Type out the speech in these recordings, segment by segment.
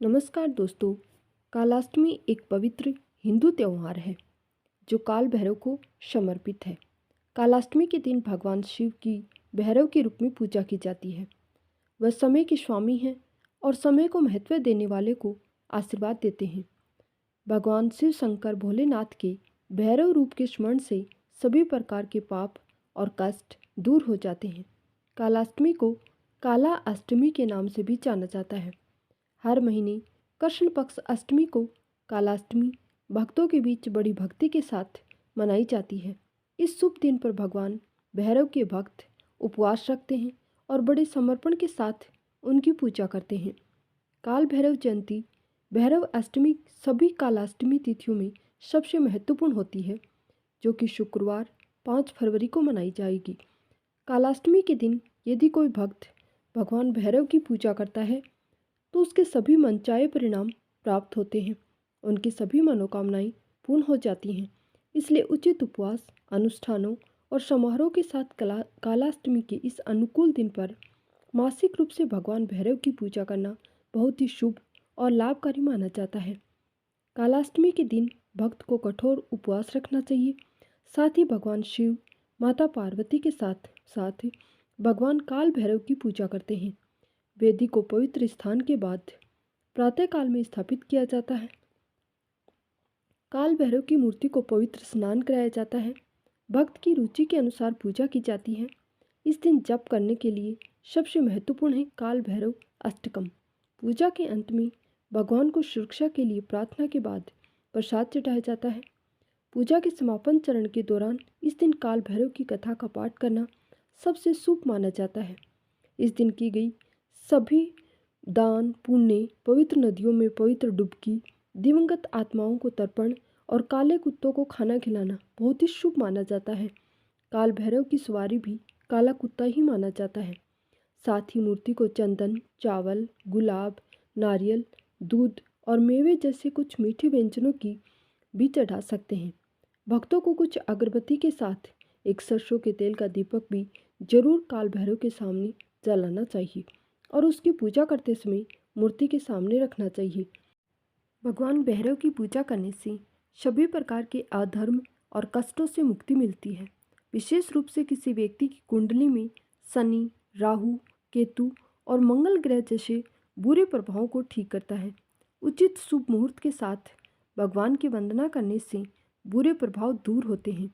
नमस्कार दोस्तों। कालाष्टमी एक पवित्र हिंदू त्यौहार है जो काल भैरव को समर्पित है। कालाष्टमी के दिन भगवान शिव की भैरव के रूप में पूजा की जाती है। वह समय के स्वामी हैं और समय को महत्व देने वाले को आशीर्वाद देते हैं। भगवान शिव शंकर भोलेनाथ के भैरव रूप के स्मरण से सभी प्रकार के पाप और कष्ट दूर हो जाते हैं। कालाष्टमी को काला अष्टमी के नाम से भी जाना जाता है। हर महीने कृष्ण पक्ष अष्टमी को कालाष्टमी भक्तों के बीच बड़ी भक्ति के साथ मनाई जाती है। इस शुभ दिन पर भगवान भैरव के भक्त उपवास रखते हैं और बड़े समर्पण के साथ उनकी पूजा करते हैं। काल भैरव जयंती भैरव अष्टमी सभी कालाष्टमी तिथियों में सबसे महत्वपूर्ण होती है, जो कि शुक्रवार 5 फरवरी को मनाई जाएगी। कालाष्टमी के दिन यदि कोई भक्त भगवान भैरव की पूजा करता है तो उसके सभी मनचाहे परिणाम प्राप्त होते हैं। उनकी सभी मनोकामनाएं पूर्ण हो जाती हैं। इसलिए उचित उपवास, अनुष्ठानों और समारोह के साथ कालाष्टमी के इस अनुकूल दिन पर मासिक रूप से भगवान भैरव की पूजा करना बहुत ही शुभ और लाभकारी माना जाता है। कालाष्टमी के दिन भक्त को कठोर उपवास रखना चाहिए। साथ ही भगवान शिव, माता पार्वती के साथ साथ भगवान काल भैरव की पूजा करते हैं। वेदी को पवित्र स्थान के बाद प्रातःकाल में स्थापित किया जाता है। काल भैरव की मूर्ति को पवित्र स्नान कराया जाता है। भक्त की रुचि के अनुसार पूजा की जाती है। इस दिन जप करने के लिए सबसे महत्वपूर्ण है काल भैरव अष्टकम। पूजा के अंत में भगवान को सुरक्षा के लिए प्रार्थना के बाद प्रसाद चढ़ाया जाता है। पूजा के समापन चरण के दौरान इस दिन काल भैरव की कथा का पाठ करना सबसे शुभ माना जाता है। इस दिन की गई सभी दान, पुण्य, पवित्र नदियों में पवित्र डुबकी, दिवंगत आत्माओं को तर्पण और काले कुत्तों को खाना खिलाना बहुत ही शुभ माना जाता है। काल भैरव की सवारी भी काला कुत्ता ही माना जाता है। साथ ही मूर्ति को चंदन, चावल, गुलाब, नारियल, दूध और मेवे जैसे कुछ मीठे व्यंजनों की भी चढ़ा सकते हैं। भक्तों को कुछ अगरबत्ती के साथ एक सरसों के तेल का दीपक भी जरूर काल भैरव के सामने जलाना चाहिए और उसकी पूजा करते समय मूर्ति के सामने रखना चाहिए। भगवान भैरव की पूजा करने से सभी प्रकार के अधर्म और कष्टों से मुक्ति मिलती है। विशेष रूप से किसी व्यक्ति की कुंडली में शनि, राहु, केतु और मंगल ग्रह जैसे बुरे प्रभावों को ठीक करता है। उचित शुभ मुहूर्त के साथ भगवान की वंदना करने से बुरे प्रभाव दूर होते हैं।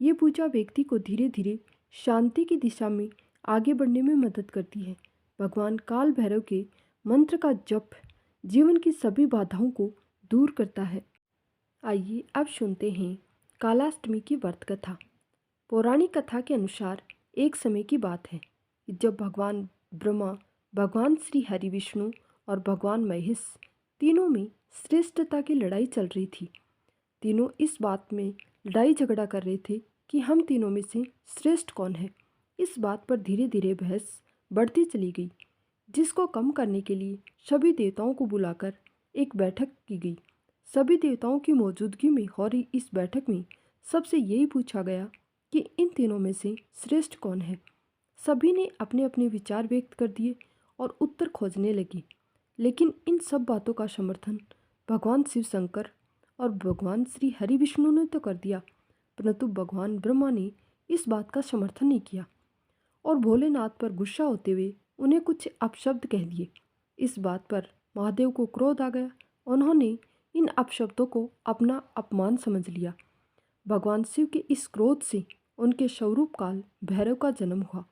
ये पूजा व्यक्ति को धीरे धीरे शांति की दिशा में आगे बढ़ने में मदद करती है। भगवान काल भैरव के मंत्र का जप जीवन की सभी बाधाओं को दूर करता है। आइए अब सुनते हैं कालाष्टमी की व्रत कथा। पौराणिक कथा के अनुसार एक समय की बात है जब भगवान ब्रह्मा, भगवान श्री हरि विष्णु और भगवान महेश तीनों में श्रेष्ठता की लड़ाई चल रही थी। तीनों इस बात में लड़ाई झगड़ा कर रहे थे कि हम तीनों में से श्रेष्ठ कौन है। इस बात पर धीरे धीरे बहस बढ़ती चली गई, जिसको कम करने के लिए सभी देवताओं को बुलाकर एक बैठक की गई। सभी देवताओं की मौजूदगी में हो रही इस बैठक में सबसे यही पूछा गया कि इन तीनों में से श्रेष्ठ कौन है। सभी ने अपने अपने विचार व्यक्त कर दिए और उत्तर खोजने लगी, लेकिन इन सब बातों का समर्थन भगवान शिव शंकर और भगवान श्री हरि विष्णु ने तो कर दिया, परंतु भगवान ब्रह्मा ने इस बात का समर्थन नहीं किया और भोलेनाथ पर गुस्सा होते हुए उन्हें कुछ अपशब्द कह दिए। इस बात पर महादेव को क्रोध आ गया। उन्होंने इन अपशब्दों को अपना अपमान समझ लिया। भगवान शिव के इस क्रोध से उनके स्वरूप काल भैरव का जन्म हुआ।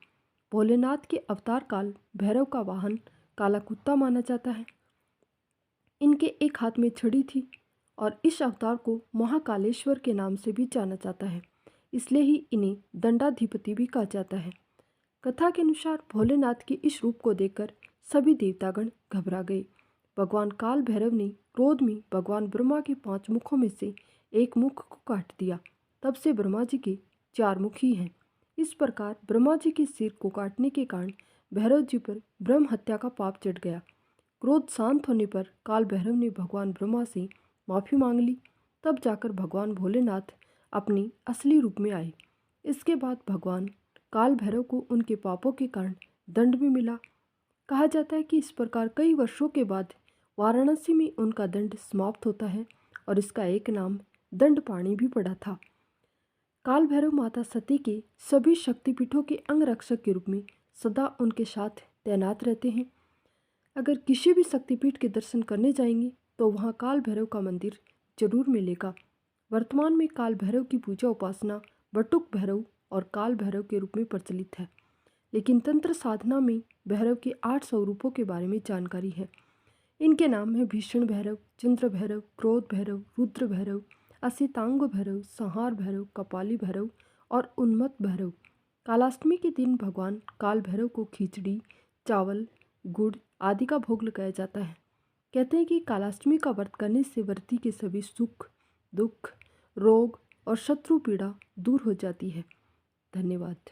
भोलेनाथ के अवतार काल भैरव का वाहन काला कुत्ता माना जाता है। इनके एक हाथ में छड़ी थी और इस अवतार को महाकालेश्वर के नाम से भी जाना जाता है, इसलिए ही इन्हें दंडाधिपति भी कहा जाता है। कथा के अनुसार भोलेनाथ के इस रूप को देखकर सभी देवतागण घबरा गए। भगवान काल भैरव ने क्रोध में भगवान ब्रह्मा के 5 मुखों में से एक मुख को काट दिया। तब से ब्रह्मा जी के 4 मुख ही हैं। इस प्रकार ब्रह्मा जी के सिर को काटने के कारण भैरव जी पर ब्रह्म हत्या का पाप चढ़ गया। क्रोध शांत होने पर काल भैरव ने भगवान ब्रह्मा से माफ़ी मांग ली। तब जाकर भगवान भोलेनाथ अपने असली रूप में आए। इसके बाद भगवान काल भैरव को उनके पापों के कारण दंड भी मिला। कहा जाता है कि इस प्रकार कई वर्षों के बाद वाराणसी में उनका दंड समाप्त होता है और इसका एक नाम दंडपाणी भी पड़ा था। काल भैरव माता सती के सभी शक्तिपीठों के अंगरक्षक के रूप में सदा उनके साथ तैनात रहते हैं। अगर किसी भी शक्तिपीठ के दर्शन करने जाएंगे तो वहाँ काल भैरव का मंदिर जरूर मिलेगा। वर्तमान में काल भैरव की पूजा उपासना बटुक भैरव और काल भैरव के रूप में प्रचलित है, लेकिन तंत्र साधना में भैरव के 8 स्वरूपों के बारे में जानकारी है। इनके नाम हैं भीषण भैरव, चंद्र भैरव, क्रोध भैरव, रुद्र भैरव, असितांग भैरव, संहार भैरव, कपाली भैरव और उन्मत्त भैरव। कालाष्टमी के दिन भगवान काल भैरव को खिचड़ी, चावल, गुड़ आदि का भोग लगाया जाता है। कहते हैं कि कालाष्टमी का व्रत करने से व्रती के सभी सुख, दुख, रोग और शत्रु पीड़ा दूर हो जाती है। धन्यवाद।